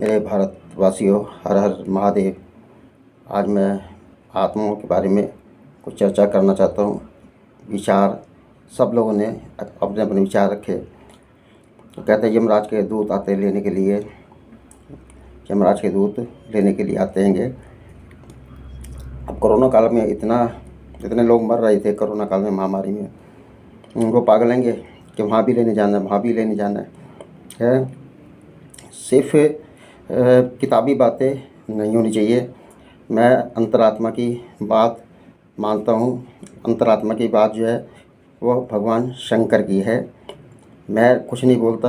मेरे भारतवासियों, हर हर महादेव। आज मैं आत्माओं के बारे में कुछ चर्चा करना चाहता हूँ। विचार सब लोगों ने अपने अपने विचार रखे। तो कहते हैं यमराज के दूत आते लेने के लिए, यमराज के दूत लेने के लिए आते हैंगे। अब कोरोना काल में इतने लोग मर रहे थे कोरोना काल में, महामारी में। वो पागल हैंगे कि वहाँ भी लेने जाना है, वहाँ भी लेने जाना है। सिर्फ किताबी बातें नहीं होनी चाहिए। मैं अंतरात्मा की बात मानता हूँ। अंतरात्मा की बात जो है वो भगवान शंकर की है। मैं कुछ नहीं बोलता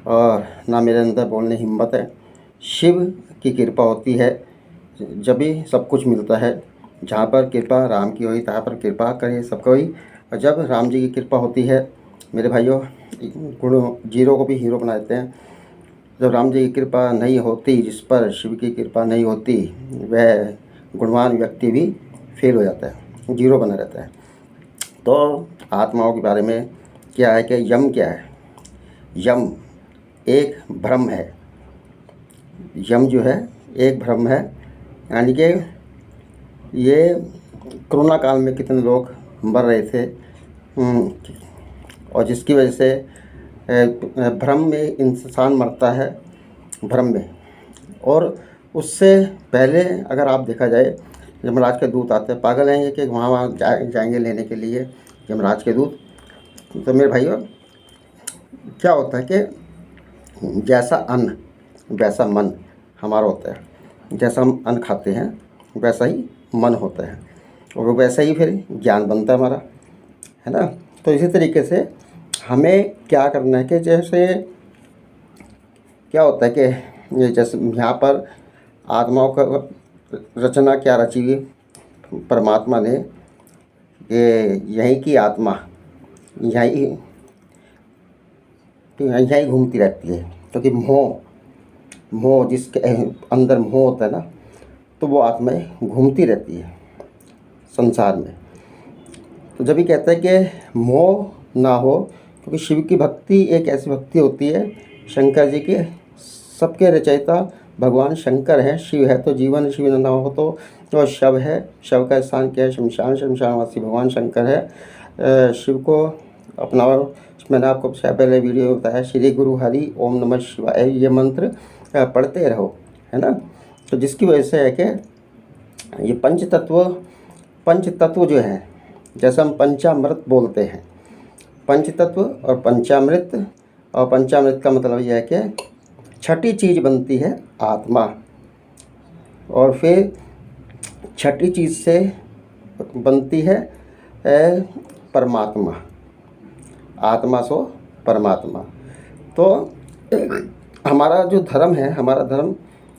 और ना मेरे अंदर बोलने की हिम्मत है। शिव की कृपा होती है जब भी सब कुछ मिलता है। जहाँ पर कृपा राम की हुई तहाँ पर कृपा करे सबको ही। और जब राम जी की कृपा होती है मेरे भाइयों, जीरो को भी हीरो बना देते हैं। जब राम जी की कृपा नहीं होती, जिस पर शिव की कृपा नहीं होती, वह गुणवान व्यक्ति भी फेल हो जाता है, जीरो बना रहता है। तो आत्माओं के बारे में क्या है कि यम क्या है? यम एक भ्रम है। यम जो है एक भ्रम है। यानी कि ये कोरोना काल में कितने लोग मर रहे थे और जिसकी वजह से भ्रम में इंसान मरता है, भ्रम में। और उससे पहले अगर आप देखा जाए, यमराज के दूत आते हैं, पागल हैं कि वहाँ जाएंगे लेने के लिए यमराज के दूत। तो मेरे भाइयों, क्या होता है कि जैसा अन्न वैसा मन हमारा होता है। जैसा हम अन्न खाते हैं वैसा ही मन होता है और वैसा ही फिर ज्ञान बनता है हमारा, है ना। तो इसी तरीके से हमें क्या करना है कि जैसे क्या होता है कि ये जैसे यहाँ पर आत्माओं का रचना क्या रची हुई परमात्मा ने, ये यहीं की आत्मा यहीं घूमती रहती है। क्योंकि मोह जिसके अंदर मोह होता है ना, तो वो आत्माएं घूमती रहती है संसार में। तो जब ये कहता है कि मोह ना हो, क्योंकि शिव की भक्ति एक ऐसी भक्ति होती है, शंकर जी के सबके रचयिता भगवान शंकर है। शिव है तो जीवन, शिव ना हो तो शव है। शव का स्थान क्या है? शमशान। शमशानवासी भगवान शंकर है। शिव को अपनाओ। मैंने आपको पहले वीडियो में बताया, श्री गुरु हरि ओम नमः शिवाय, ये मंत्र पढ़ते रहो, है ना। तो जिसकी वजह से है कि ये पंच तत्व जो है, जैसे हम पंचामृत बोलते हैं, पंच तत्व और पंचामृत। और पंचामृत का मतलब यह है कि छठी चीज़ बनती है आत्मा, और फिर छठी चीज़ से बनती है परमात्मा। आत्मा सो परमात्मा। तो हमारा जो धर्म है, हमारा धर्म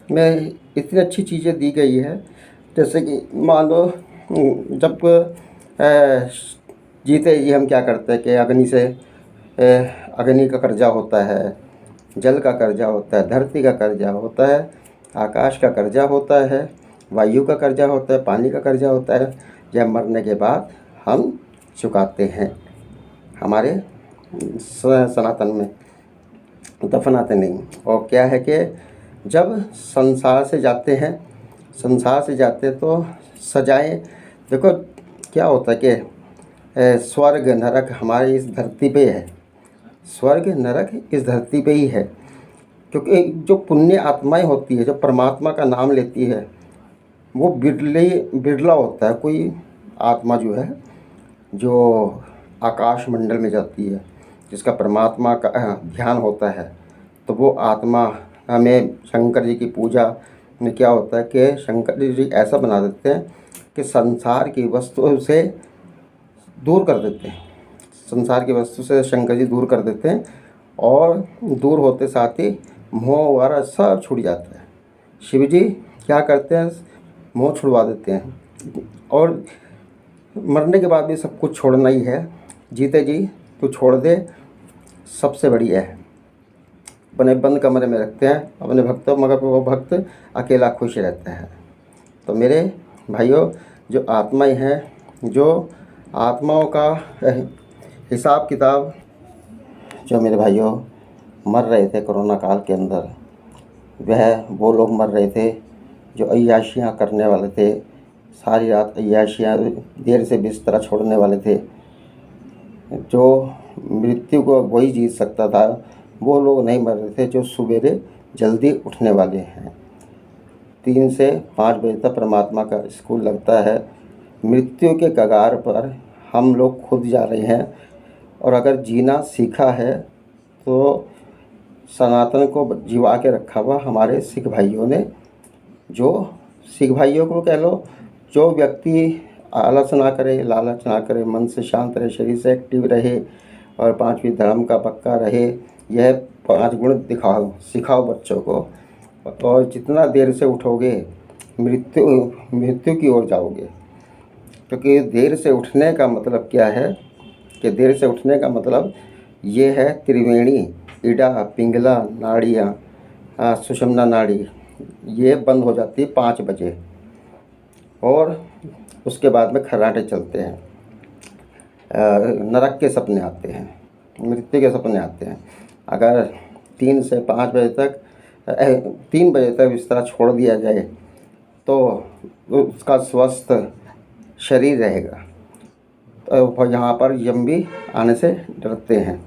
में इतनी अच्छी चीज़ें दी गई है। जैसे कि मान लो जब जीते जी हम क्या करते हैं कि अग्नि का कर्जा होता है, जल का कर्जा होता है, धरती का कर्जा होता है, आकाश का कर्जा होता है, वायु का कर्जा होता है, पानी का कर्जा होता है। जब मरने के बाद हम चुकाते हैं हमारे सनातन में, दफनाते नहीं। और क्या है कि जब संसार से जाते हैं तो सजाएं। देखो क्या होता है कि स्वर्ग नरक हमारे इस धरती पे है। स्वर्ग नरक इस धरती पे ही है, क्योंकि जो पुण्य आत्माएं होती है, जो परमात्मा का नाम लेती है, वो बिरला होता है। कोई आत्मा जो है जो आकाश मंडल में जाती है, जिसका परमात्मा का ध्यान होता है, तो वो आत्मा हमें शंकर जी की पूजा में क्या होता है कि शंकर जी ऐसा बना देते हैं कि संसार की वस्तु से दूर कर देते हैं। संसार की वस्तु से शंकर जी दूर कर देते हैं और दूर होते साथ ही मोह वगैरह सब छूट जाता है। शिव जी क्या करते हैं? मोह छुड़वा देते हैं। और मरने के बाद भी सब कुछ छोड़ना ही है। जीते जी तो छोड़ दे, सबसे बढ़िया है। अपने बंद कमरे में रखते हैं अपने भक्तों, मगर वो भक्त अकेला खुश रहता है। तो मेरे भाइयों, जो आत्माएं हैं, जो आत्माओं का हिसाब किताब, जो मेरे भाइयों मर रहे थे कोरोना काल के अंदर, वह वो लोग मर रहे थे जो अय्याशियाँ करने वाले थे, सारी रात अय्याशियाँ, देर से बिस्तरा छोड़ने वाले थे। जो मृत्यु को वही जीत सकता था, वो लोग नहीं मर रहे थे जो सवेरे जल्दी उठने वाले हैं। 3 से 5 बजे तक परमात्मा का स्कूल लगता है। मृत्यु के कगार पर हम लोग खुद जा रहे हैं, और अगर जीना सीखा है तो सनातन को जिवा के रखा हुआ हमारे सिख भाइयों ने, जो सिख भाइयों को कह लो, जो व्यक्ति आलस ना करे, लालच ना करे, मन से शांत रहे, शरीर से एक्टिव रहे और 5वीं धर्म का पक्का रहे, यह 5 गुण दिखाओ, सिखाओ बच्चों को। और जितना देर से उठोगे मृत्यु की ओर जाओगे। क्योंकि देर से उठने का मतलब क्या है, कि देर से उठने का मतलब ये है त्रिवेणी, इड़ा, पिंगला नाड़ियाँ, सुषुम्ना नाड़ी, ये बंद हो जाती है 5 बजे, और उसके बाद में खर्राटे चलते हैं, नरक के सपने आते हैं, मृत्यु के सपने आते हैं। अगर 3 से 5 बजे तक 3 बजे तक बिस्तरा छोड़ दिया जाए तो उसका स्वस्थ शरीर रहेगा। तो यहाँ पर यम भी आने से डरते हैं।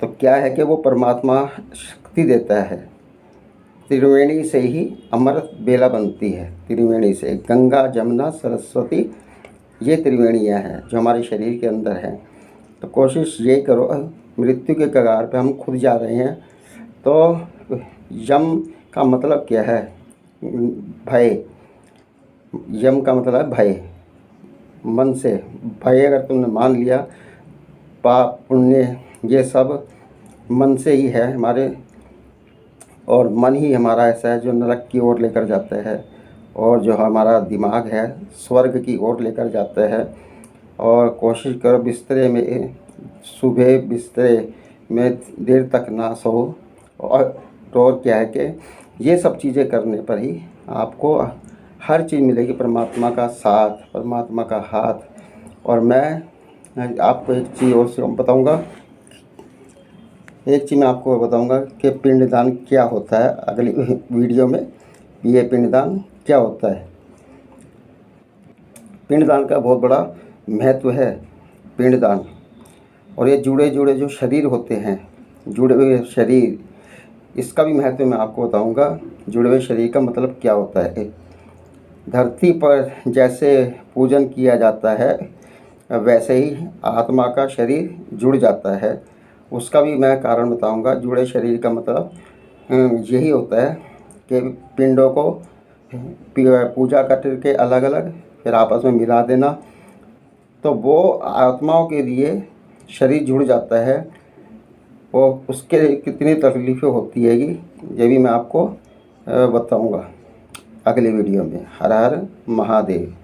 तो क्या है कि वो परमात्मा शक्ति देता है। त्रिवेणी से ही अमृत बेला बनती है। त्रिवेणी से गंगा, जमुना, सरस्वती, ये त्रिवेणियाँ हैं जो हमारे शरीर के अंदर हैं। तो कोशिश ये करो, मृत्यु के कगार पे हम खुद जा रहे हैं। तो यम का मतलब क्या है? भय। यम का मतलब है भय। मन से भय अगर तुमने मान लिया, पाप पुण्य ये सब मन से ही है हमारे, और मन ही हमारा ऐसा है जो नरक की ओर लेकर जाता है, और जो हमारा दिमाग है स्वर्ग की ओर लेकर जाता है। और कोशिश करो बिस्तरे में, सुबह बिस्तरे में देर तक ना सो। और क्या है कि ये सब चीज़ें करने पर ही आपको हर चीज़ मिलेगी, परमात्मा का साथ, परमात्मा का हाथ। और मैं आपको एक चीज़ और बताऊंगा, कि पिंडदान क्या होता है अगली वीडियो में। ये पिंडदान क्या होता है? पिंडदान का बहुत बड़ा महत्व है, पिंडदान। और ये जुड़े जुड़े जो शरीर होते हैं, जुड़े हुए शरीर, इसका भी महत्व मैं आपको बताऊंगा। जुड़े हुए शरीर का मतलब क्या होता है। धरती पर जैसे पूजन किया जाता है, वैसे ही आत्मा का शरीर जुड़ जाता है, उसका भी मैं कारण बताऊंगा। जुड़े शरीर का मतलब यही होता है कि पिंडों को पूजा करके अलग अलग फिर आपस में मिला देना, तो वो आत्माओं के लिए शरीर जुड़ जाता है। वो उसके कितनी तकलीफ़ें होती है ये भी मैं आपको बताऊंगा अगले वीडियो में। हर हर महादेव।